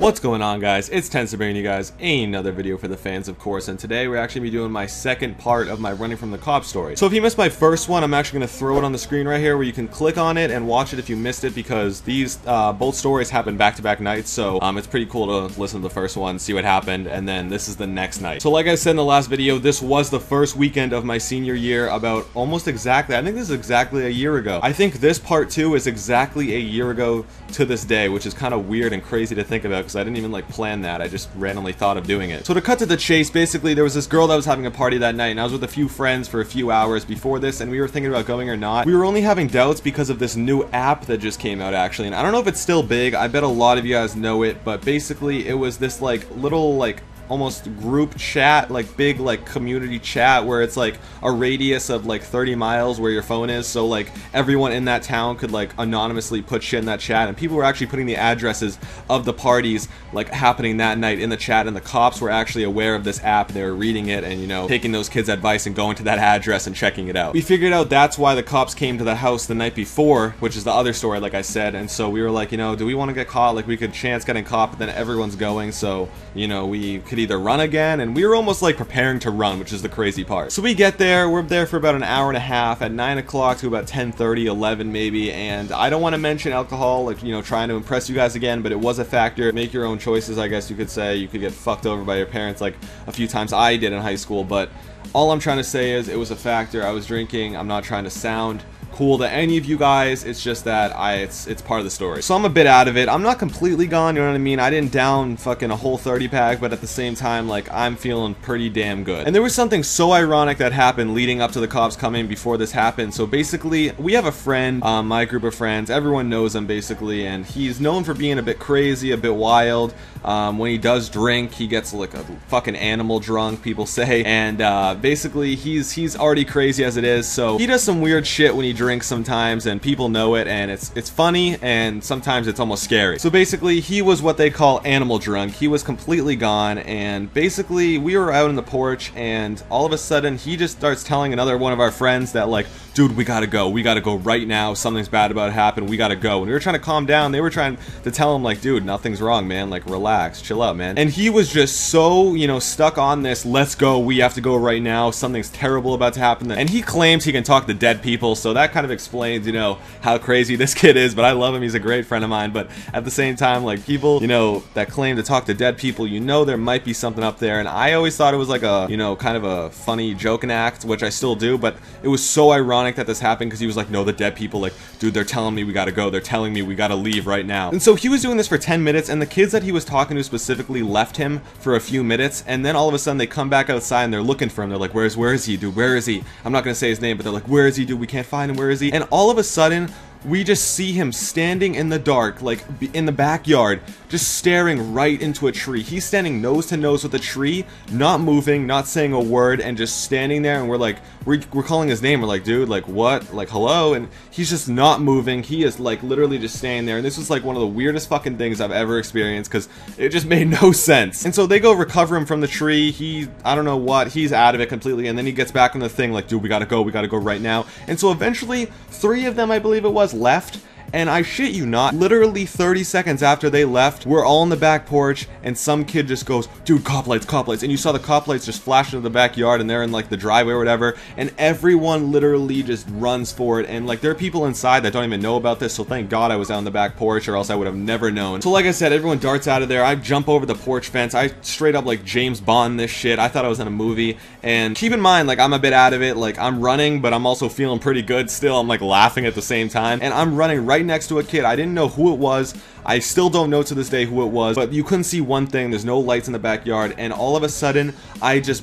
What's going on, guys? It's Tensa bringing you guys another video for the fans, of course, and today we're actually be doing my second part of my running from the cop story. So if you missed my first one, I'm actually going to throw it on the screen right here where you can click on it and watch it if you missed it, because these both stories happen back-to-back nights, so it's pretty cool to listen to the first one, see what happened, and then this is the next night. So like I said in the last video, this was the first weekend of my senior year, about almost exactly, I think this is exactly a year ago. I think this part 2 is exactly a year ago to this day, which is kind of weird and crazy to think about, because I didn't even like plan that. I just randomly thought of doing it. So to cut to the chase, basically there was this girl that was having a party that night, and I was with a few friends for a few hours before this, and we were thinking about going or not. We were only having doubts because of this new app that just came out, actually, and I don't know if it's still big. I bet a lot of you guys know it, but basically it was this like little like almost group chat, like big like community chat, where it's like a radius of like 30 miles where your phone is, so like everyone in that town could like anonymously put shit in that chat, and people were actually putting the addresses of the parties like happening that night in the chat, and the cops were actually aware of this app. They were reading it and, you know, taking those kids' advice and going to that address and checking it out. We figured out that's why the cops came to the house the night before, which is the other story, like I said, and so we were like, you know, do we want to get caught? Like, we could chance getting caught, but then everyone's going, so, you know, we could either run again, and we were almost like preparing to run, which is the crazy part. So we get there, we're there for about an hour and a half, at 9 o'clock to about 10:30, 11 maybe, and I don't want to mention alcohol, like, you know, trying to impress you guys again, but it was a factor. Make your own choices, I guess you could say. You could get fucked over by your parents like a few times I did in high school, but all I'm trying to say is it was a factor. I was drinking. I'm not trying to sound cool to any of you guys, it's just that it's part of the story. So I'm a bit out of it. I'm not completely gone, you know what I mean? I didn't down fucking a whole 30 pack, but at the same time, like, I'm feeling pretty damn good. And there was something so ironic that happened leading up to the cops coming before this happened. So basically, we have a friend, my group of friends, everyone knows him basically, and he's known for being a bit crazy, a bit wild. When he does drink, he gets like a fucking animal drunk, people say, and basically he's already crazy as it is, so he does some weird shit when he drinks sometimes, and people know it, and it's funny, and sometimes it's almost scary. So basically, he was what they call animal drunk. He was completely gone, and basically we were out on the porch, and all of a sudden he just starts telling another one of our friends that, like, dude, we gotta go right now, something's bad about to happen, we gotta go. And we were trying to calm down. They were trying to tell him, like, dude, nothing's wrong, man, like, relax, chill out, man. And he was just so, you know, stuck on this, let's go, we have to go right now, something's terrible about to happen. And he claims he can talk to dead people, so that kind of explains, you know, how crazy this kid is. But I love him, he's a great friend of mine. But at the same time, like, people, you know, that claim to talk to dead people, you know, there might be something up there. And I always thought it was like a, you know, kind of a funny joking act, which I still do, but it was so ironic that this happened, because he was like, no, the dead people, like, dude, they're telling me we gotta go, they're telling me we gotta leave right now. And so he was doing this for 10 minutes, and the kids that he was talking to specifically left him for a few minutes, and then all of a sudden they come back outside and they're looking for him. They're like, where is he, dude, where is he? I'm not gonna say his name, but they're like, where is he, dude, we can't find him, where is he? And all of a sudden, we just see him standing in the dark, like in the backyard, just staring right into a tree. He's standing nose to nose with a tree, not moving, not saying a word, and just standing there. And we're like, we're calling his name. We're like, dude, like, what? Like, hello? And he's just not moving. He is like literally just standing there. And this was like one of the weirdest fucking things I've ever experienced, because it just made no sense. And so they go recover him from the tree. He, I don't know what, he's out of it completely. And then he gets back on the thing like, dude, we gotta go right now. And so eventually 3 of them, I believe it was, left. And I shit you not, literally 30 seconds after they left, we're all on the back porch, and some kid just goes, dude, cop lights, and you saw the cop lights just flash into the backyard, and they're in like the driveway or whatever, and everyone literally just runs for it. And like, there are people inside that don't even know about this, so thank God I was out on the back porch, or else I would have never known. So like I said, everyone darts out of there. I jump over the porch fence. I straight up like James Bond this shit. I thought I was in a movie. And keep in mind, like, I'm a bit out of it, like, I'm running, but I'm also feeling pretty good still. I'm like laughing at the same time, and I'm running right next to a kid. I didn't know who it was. I still don't know to this day who it was, but you couldn't see one thing. There's no lights in the backyard, and all of a sudden,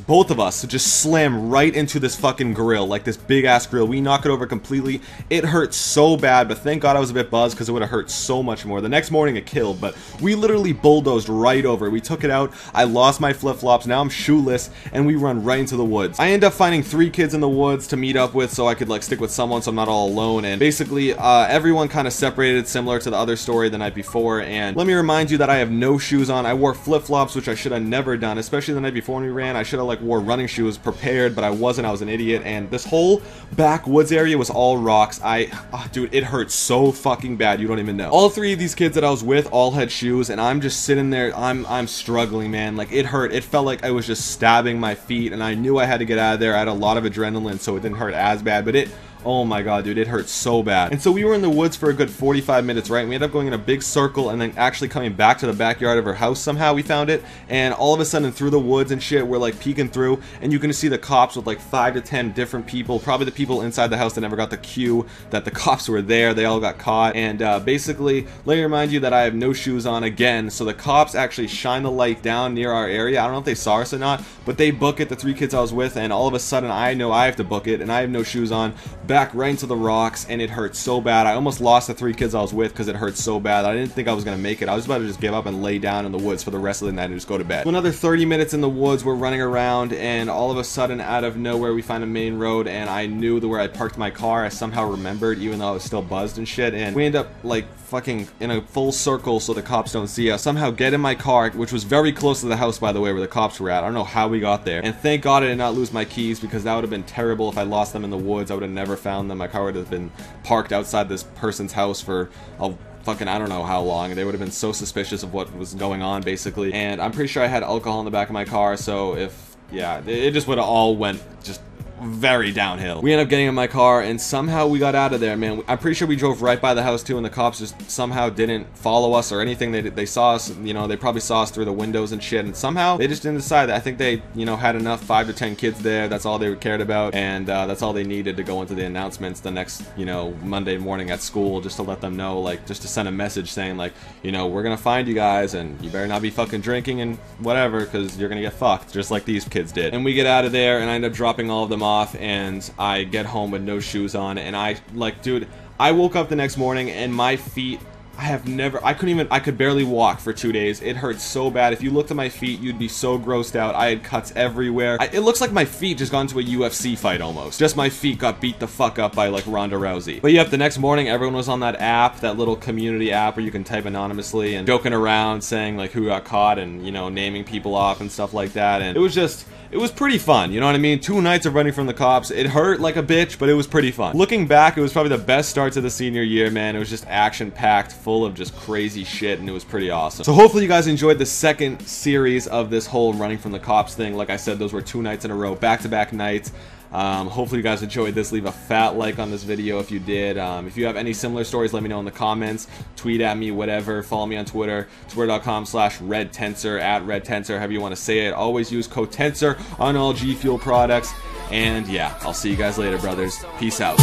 both of us just slam right into this fucking grill, like this big ass grill. We knock it over completely. It hurt so bad, but thank God I was a bit buzzed, because it would have hurt so much more. The next morning it killed, but we literally bulldozed right over it. We took it out. I lost my flip-flops. Now I'm shoeless, and we run right into the woods. I end up finding 3 kids in the woods to meet up with, so I could like stick with someone, so I'm not all alone. And basically, everyone kind of separated, similar to the other story the night before. before. And let me remind you that I have no shoes on. I wore flip-flops, which I should have never done, especially the night before when we ran. I should have like wore running shoes prepared, but I wasn't. I was an idiot. And this whole backwoods area was all rocks. Dude, it hurt so fucking bad, you don't even know. All three of these kids that I was with all had shoes, and I'm just sitting there. I'm struggling, man. Like, it hurt. It felt like I was just stabbing my feet, and I knew I had to get out of there. I had a lot of adrenaline, so it didn't hurt as bad, but oh my god, dude, it hurt so bad. And so we were in the woods for a good 45 minutes, right? And we ended up going in a big circle and then actually coming back to the backyard of her house somehow. We found it, and all of a sudden through the woods and shit, we're like peeking through, and you can see the cops with like 5 to 10 different people, probably the people inside the house that never got the cue that the cops were there. They all got caught. And basically, let me remind you that I have no shoes on again, so the cops actually shine the light down near our area. I don't know if they saw us or not, but they book it, the 3 kids I was with, and all of a sudden I know I have to book it, and I have no shoes on, back right into the rocks, and it hurt so bad. I almost lost the 3 kids I was with because it hurt so bad. I didn't think I was gonna make it. I was about to just give up and lay down in the woods for the rest of the night and just go to bed. So another 30 minutes in the woods, we're running around, and all of a sudden out of nowhere we find a main road, and I knew where I parked my car. I somehow remembered, even though I was still buzzed and shit, and we end up like fucking in a full circle so the cops don't see us. Somehow get in my car, which was very close to the house, by the way, where the cops were at. I don't know how we got there, and thank God I did not lose my keys, because that would have been terrible if I lost them in the woods. I would have never found them. My car would have been parked outside this person's house for a fucking I don't know how long. They would have been so suspicious of what was going on, basically. And I'm pretty sure I had alcohol in the back of my car, so yeah, it just would have all went just very downhill. We ended up getting in my car, and somehow we got out of there, man. I'm pretty sure we drove right by the house too, and the cops just somehow didn't follow us or anything. They saw us, you know, they probably saw us through the windows and shit, and somehow they just didn't decide that. I think they, you know, had enough, 5 to 10 kids there. That's all they cared about, and that's all they needed to go into the announcements the next, you know, Monday morning at school, just to let them know, like, just to send a message saying, like, you know, we're gonna find you guys, and you better not be fucking drinking and whatever, because you're gonna get fucked, just like these kids did. And we get out of there, and I end up dropping all of them off, and I get home with no shoes on, and dude, I woke up the next morning, and my feet, I could barely walk for 2 days. It hurt so bad. If you looked at my feet, you'd be so grossed out. I had cuts everywhere. It looks like my feet just got into a UFC fight almost. Just my feet got beat the fuck up by like Ronda Rousey. But yep, the next morning everyone was on that app, that little community app where you can type anonymously and joking around saying like who got caught and, you know, naming people off and stuff like that. And it was pretty fun, you know what I mean? 2 nights of running from the cops. It hurt like a bitch, but it was pretty fun. Looking back, it was probably the best start to the senior year, man. It was just action-packed, full of just crazy shit, and it was pretty awesome. So hopefully you guys enjoyed the second series of this whole running from the cops thing. Like I said, those were 2 nights in a row, back-to-back nights. Hopefully you guys enjoyed this. Leave a fat like on this video if you did. If you have any similar stories, let me know in the comments. Tweet at me, whatever. Follow me on Twitter, twitter.com/redtensor, @redtensor, however you want to say it. Always use code TENSOR on all G Fuel products. And yeah, I'll see you guys later, brothers. Peace out.